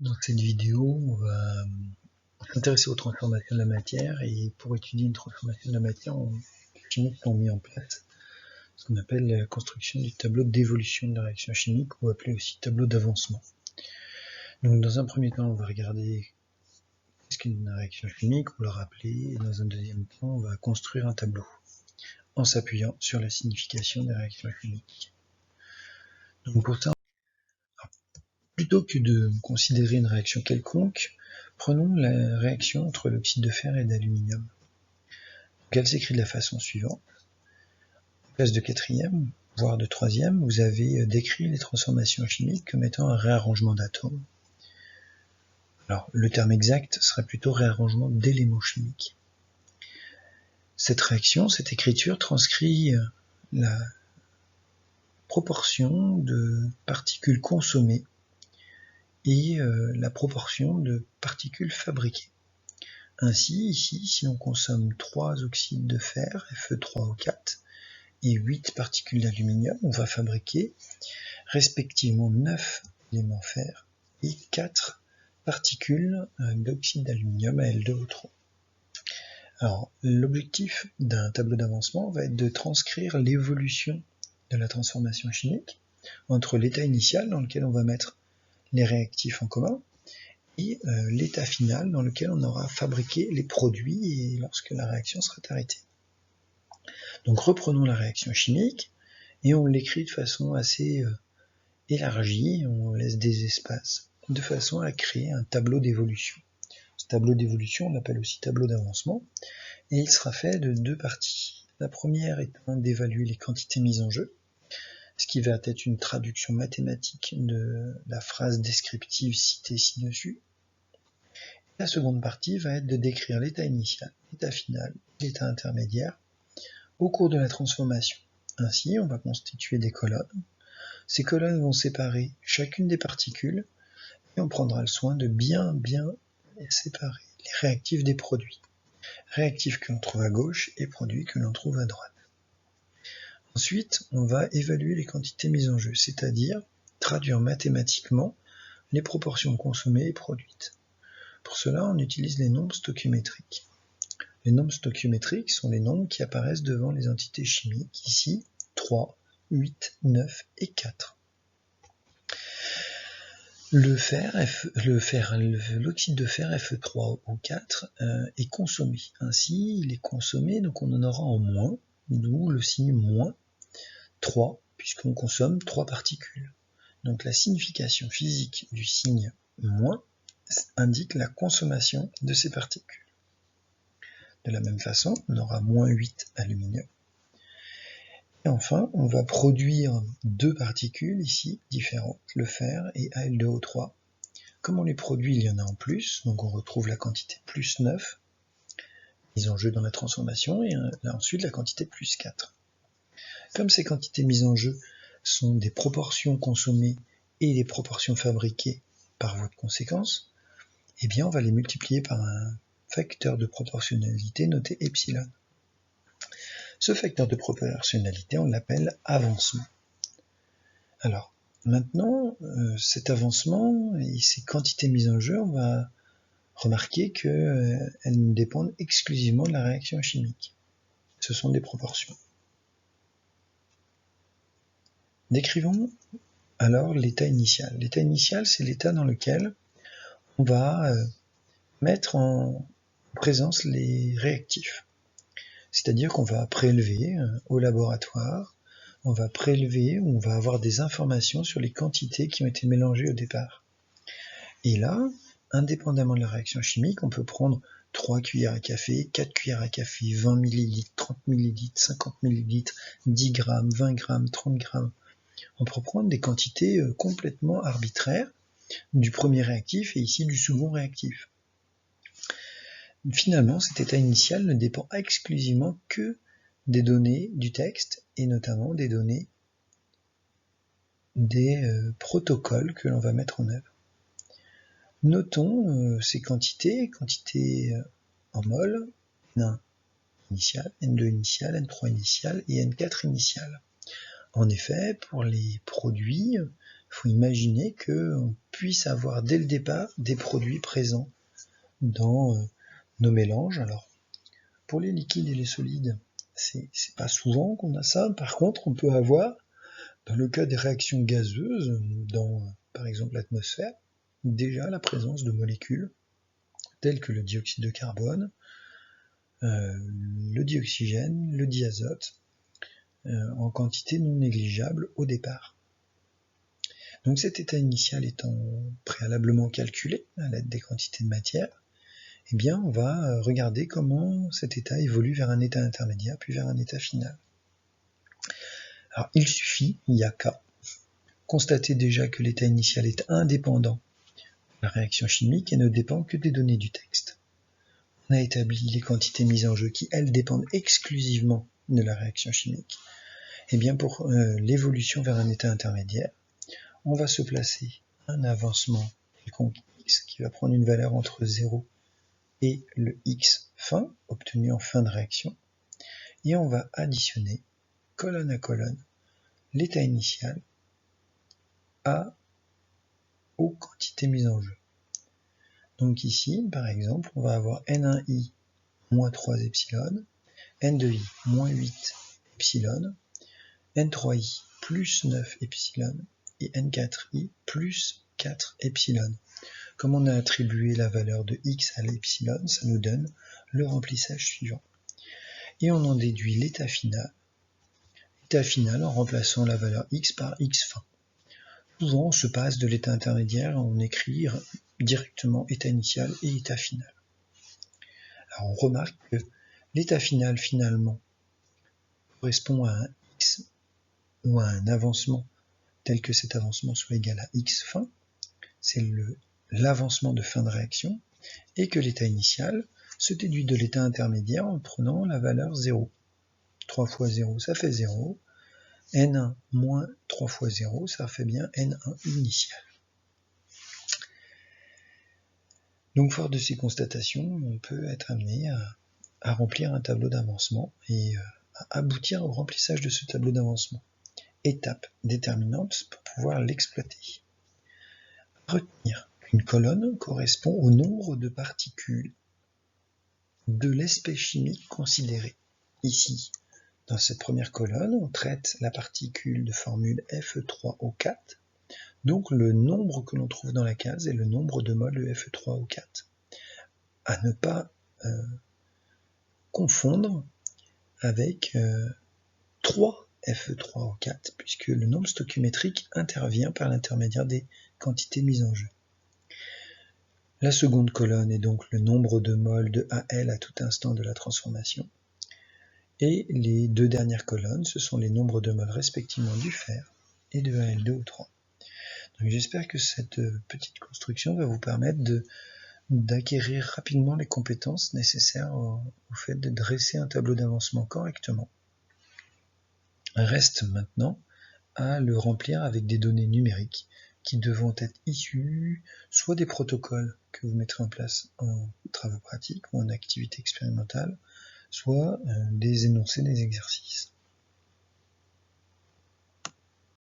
Dans cette vidéo, on va s'intéresser aux transformations de la matière, et pour étudier une transformation de la matière, les chimistes ont mis en place ce qu'on appelle la construction du tableau d'évolution de la réaction chimique, ou appelé aussi tableau d'avancement. Donc dans un premier temps, on va regarder ce qu'est une réaction chimique, pour le rappeler, et dans un deuxième temps, on va construire un tableau en s'appuyant sur la signification des réactions chimiques. Donc pour ça, plutôt que de considérer une réaction quelconque, prenons la réaction entre l'oxyde de fer et d'aluminium. Elle s'écrit de la façon suivante. En place de quatrième, voire de troisième, vous avez décrit les transformations chimiques comme étant un réarrangement d'atomes. Alors, le terme exact serait plutôt réarrangement d'éléments chimiques. Cette réaction, cette écriture transcrit la proportion de particules consommées et la proportion de particules fabriquées. Ainsi, ici, si on consomme 3 oxydes de fer, Fe3O4, et 8 particules d'aluminium, on va fabriquer respectivement 9 éléments fer et 4 particules d'oxyde d'aluminium, Al2O3. Alors, l'objectif d'un tableau d'avancement va être de transcrire l'évolution de la transformation chimique entre l'état initial dans lequel on va mettre les réactifs en commun et l'état final dans lequel on aura fabriqué les produits et lorsque la réaction sera arrêtée. Donc reprenons la réaction chimique et on l'écrit de façon assez élargie, on laisse des espaces, de façon à créer un tableau d'évolution. Ce tableau d'évolution, on l'appelle aussi tableau d'avancement, et il sera fait de 2 parties. La première étant d'évaluer les quantités mises en jeu, ce qui va être une traduction mathématique de la phrase descriptive citée ci-dessus. La seconde partie va être de décrire l'état initial, l'état final, l'état intermédiaire au cours de la transformation. Ainsi, on va constituer des colonnes. Ces colonnes vont séparer chacune des particules et on prendra le soin de bien séparer les réactifs des produits. Réactifs que l'on trouve à gauche et produits que l'on trouve à droite. Ensuite, on va évaluer les quantités mises en jeu, c'est-à-dire traduire mathématiquement les proportions consommées et produites. Pour cela, on utilise les nombres stoichiométriques. Les nombres stoichiométriques sont les nombres qui apparaissent devant les entités chimiques, ici 3, 8, 9 et 4. L'oxyde de fer Fe3O4 est consommé. Ainsi, il est consommé, donc on en aura en moins, d'où le signe moins 3, puisqu'on consomme 3 particules. Donc la signification physique du signe moins indique la consommation de ces particules. De la même façon, on aura moins 8 aluminium. Et enfin, on va produire 2 particules ici différentes, le fer et Al2O3. Comme on les produit, il y en a en plus, donc on retrouve la quantité plus 9, mise en jeu dans la transformation, et là ensuite la quantité plus 4. Comme ces quantités mises en jeu sont des proportions consommées et des proportions fabriquées par voie de conséquence, eh bien on va les multiplier par un facteur de proportionnalité noté epsilon. Ce facteur de proportionnalité, on l'appelle avancement. Alors, maintenant, cet avancement et ces quantités mises en jeu, on va remarquer qu'elles dépendent exclusivement de la réaction chimique. Ce sont des proportions. Décrivons alors l'état initial. L'état initial, c'est l'état dans lequel on va mettre en présence les réactifs. C'est-à-dire qu'on va prélever au laboratoire, on va prélever, on va avoir des informations sur les quantités qui ont été mélangées au départ. Et là, indépendamment de la réaction chimique, on peut prendre 3 cuillères à café, 4 cuillères à café, 20 ml, 30 ml, 50 ml, 10 grammes, 20 grammes, 30 grammes. On peut prendre des quantités complètement arbitraires du premier réactif et ici du second réactif. Finalement, cet état initial ne dépend exclusivement que des données du texte et notamment des données des protocoles que l'on va mettre en œuvre. Notons ces quantités en mol, N1 initial, N2 initial, N3 initial et N4 initial. En effet, pour les produits, faut imaginer qu'on puisse avoir dès le départ des produits présents dans nos mélanges. Alors, pour les liquides et les solides, c'est pas souvent qu'on a ça. Par contre, on peut avoir, dans le cas des réactions gazeuses, dans par exemple l'atmosphère, déjà la présence de molécules telles que le dioxyde de carbone, le dioxygène, le diazote, en quantité non négligeable au départ. Donc cet état initial étant préalablement calculé à l'aide des quantités de matière, eh bien on va regarder comment cet état évolue vers un état intermédiaire puis vers un état final. Alors il suffit, il n'y a qu'à constater déjà que l'état initial est indépendant de la réaction chimique et ne dépend que des données du texte. On a établi les quantités mises en jeu qui, elles, dépendent exclusivement de la réaction chimique. Et bien pour l'évolution vers un état intermédiaire, on va se placer un avancement quelconque x qui va prendre une valeur entre 0 et le x fin, obtenu en fin de réaction, et on va additionner colonne à colonne l'état initial aux quantités mises en jeu. Donc ici, par exemple, on va avoir N1i moins 3 epsilon, N2i moins 8 epsilon, N3i plus 9 epsilon et N4i plus 4 epsilon. Comme on a attribué la valeur de x à l'epsilon, ça nous donne le remplissage suivant. Et on en déduit l'état final. L'état final en remplaçant la valeur x par x fin. Souvent, on se passe de l'état intermédiaire, on écrit directement état initial et état final. Alors on remarque que l'état final, finalement, correspond à un x ou à un avancement tel que cet avancement soit égal à x fin, c'est l'avancement de fin de réaction, et que l'état initial se déduit de l'état intermédiaire en prenant la valeur 0. 3 fois 0, ça fait 0. N1 moins 3 fois 0, ça fait bien N1 initial. Donc, fort de ces constatations, on peut être amené à remplir un tableau d'avancement et à aboutir au remplissage de ce tableau d'avancement. Étape déterminante pour pouvoir l'exploiter. Retenir qu'une colonne correspond au nombre de particules de l'espèce chimique considérée. Ici, dans cette première colonne, on traite la particule de formule Fe3O4. Donc le nombre que l'on trouve dans la case est le nombre de moles de Fe3O4. À ne pas confondre avec 3 Fe3O4, puisque le nombre stoichiométrique intervient par l'intermédiaire des quantités mises en jeu. La seconde colonne est donc le nombre de moles de Al à tout instant de la transformation. Et les deux dernières colonnes, ce sont les nombres de moles respectivement du fer et de Al2O3. Donc j'espère que cette petite construction va vous permettre d'acquérir rapidement les compétences nécessaires au fait de dresser un tableau d'avancement correctement. Reste maintenant à le remplir avec des données numériques qui devront être issues soit des protocoles que vous mettrez en place en travaux pratiques ou en activité expérimentale, soit des énoncés des exercices.